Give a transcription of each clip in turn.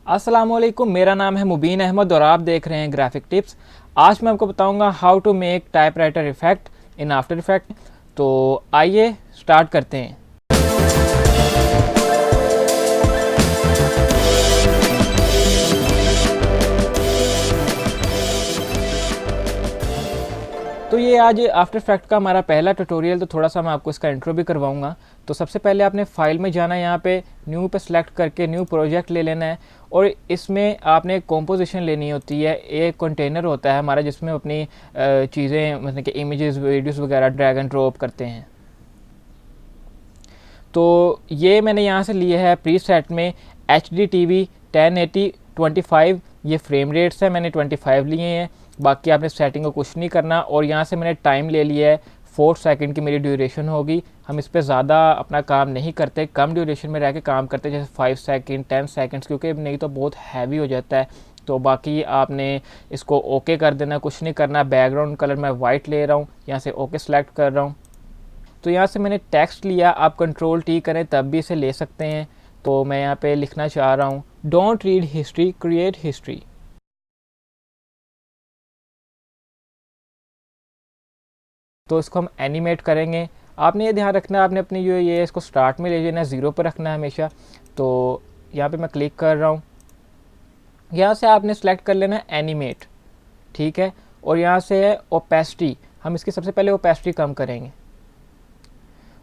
अस्सलामुअलैकुम, मेरा नाम है मुबीन अहमद और आप देख रहे हैं ग्राफिक टिप्स। आज मैं आपको बताऊंगा how to make typewriter effect in after effect. तो आइए स्टार्ट करते हैं। तो ये आज आफ्टर इफेक्ट का हमारा पहला ट्यूटोरियल, तो थोड़ा सा मैं आपको इसका इंट्रो भी करवाऊंगा। तो सबसे पहले आपने फाइल में जाना है, यहाँ पे न्यू पे सिलेक्ट करके न्यू प्रोजेक्ट ले लेना है और इसमें आपने कॉम्पोजिशन लेनी होती है। एक कंटेनर होता है हमारा जिसमें अपनी चीज़ें मतलब कि इमेजेस वीडियोस वगैरह ड्रैग एंड ड्रॉप करते हैं। तो ये मैंने यहाँ से लिया है प्री सेट में HDTV 1080 25, ये फ्रेम रेट्स है, मैंने 25 लिए हैं। बाकी आपने सेटिंग को कुछ नहीं करना। और यहाँ से मैंने टाइम ले लिया है 4 सेकंड की मेरी ड्यूरेशन होगी। हम इस पर ज़्यादा अपना काम नहीं करते, कम ड्यूरेशन में रह के काम करते, जैसे 5 सेकंड 10 सेकंड्स, क्योंकि नहीं तो बहुत हैवी हो जाता है। तो बाकी आपने इसको ओके कर देना, कुछ नहीं करना। बैकग्राउंड कलर मैं वाइट ले रहा हूँ, यहाँ से ओके सेलेक्ट कर रहा हूँ। तो यहाँ से मैंने टेक्स्ट लिया, आप कंट्रोल T करें तब भी इसे ले सकते हैं। तो मैं यहाँ पे लिखना चाह रहा हूँ don't read history, create history. तो इसको हम एनिमेट करेंगे। आपने ये ध्यान रखना है, आपने अपनी जो ये इसको स्टार्ट में ले जाना है, ज़ीरो पर रखना है हमेशा। तो यहाँ पे मैं क्लिक कर रहा हूँ, यहाँ से आपने सेलेक्ट कर लेना है एनिमेट, ठीक है। और यहाँ से है ओपेसिटी, हम इसकी सबसे पहले ओपेसिटी कम करेंगे।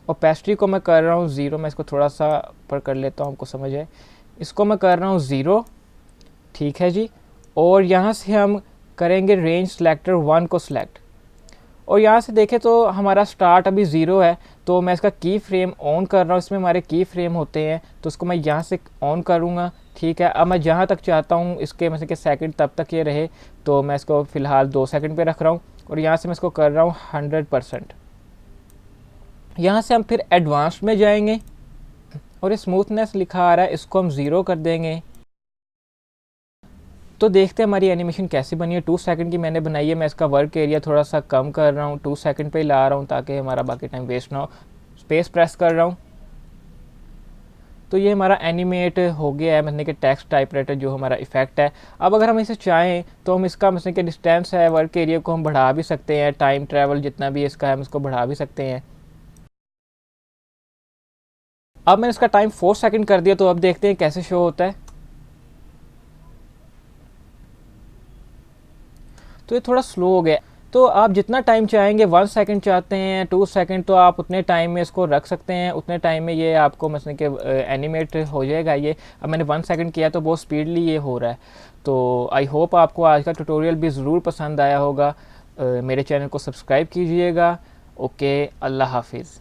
ओपेसिटी को मैं कर रहा हूँ ज़ीरो, मैं इसको थोड़ा सा ऊपर कर लेता हूँ, आपको समझ आए। इसको मैं कर रहा हूँ ज़ीरो, ठीक है जी। और यहाँ से हम करेंगे रेंज सेलेक्टर 1 को सिलेक्ट। और यहाँ से देखें तो हमारा स्टार्ट अभी ज़ीरो है, तो मैं इसका की फ्रेम ऑन कर रहा हूँ। इसमें हमारे की फ्रेम होते हैं, तो उसको मैं यहाँ से ऑन करूँगा, ठीक है। अब मैं जहाँ तक चाहता हूँ इसके मतलब कि सेकंड तब तक ये रहे, तो मैं इसको फ़िलहाल 2 सेकंड पे रख रहा हूँ। और यहाँ से मैं इसको कर रहा हूँ 100%। यहाँ से हम फिर एडवांस में जाएंगे और ये स्मूथनेस लिखा आ रहा है, इसको हम ज़ीरो कर देंगे। तो देखते हैं हमारी एनिमेशन कैसी बनी है। 2 सेकंड की मैंने बनाई है। मैं इसका वर्क एरिया थोड़ा सा कम कर रहा हूँ, 2 सेकंड पे ही ला रहा हूँ ताकि हमारा बाकी टाइम वेस्ट ना हो। स्पेस प्रेस कर रहा हूँ। तो ये हमारा एनिमेट हो गया है, मतलब कि टेक्स्ट टाइपराइटर जो हमारा इफेक्ट है। अब अगर हम इसे चाहें तो हम इसका मतलब कि डिस्टेंस है, वर्क एरिया को हम बढ़ा भी सकते हैं, टाइम ट्रैवल जितना भी इसका है हम इसको बढ़ा भी सकते हैं। अब मैंने इसका टाइम 4 सेकंड कर दिया, तो अब देखते हैं कैसे शो होता है। तो ये थोड़ा स्लो हो गया। तो आप जितना टाइम चाहेंगे, 1 सेकंड चाहते हैं 2 सेकंड, तो आप उतने टाइम में इसको रख सकते हैं। उतने टाइम में ये आपको मतलब कि एनिमेट हो जाएगा ये। अब मैंने 1 सेकंड किया तो बहुत स्पीडली ये हो रहा है। तो आई होप आपको आज का ट्यूटोरियल भी ज़रूर पसंद आया होगा। मेरे चैनल को सब्सक्राइब कीजिएगा। ओके, अल्लाह हाफिज़।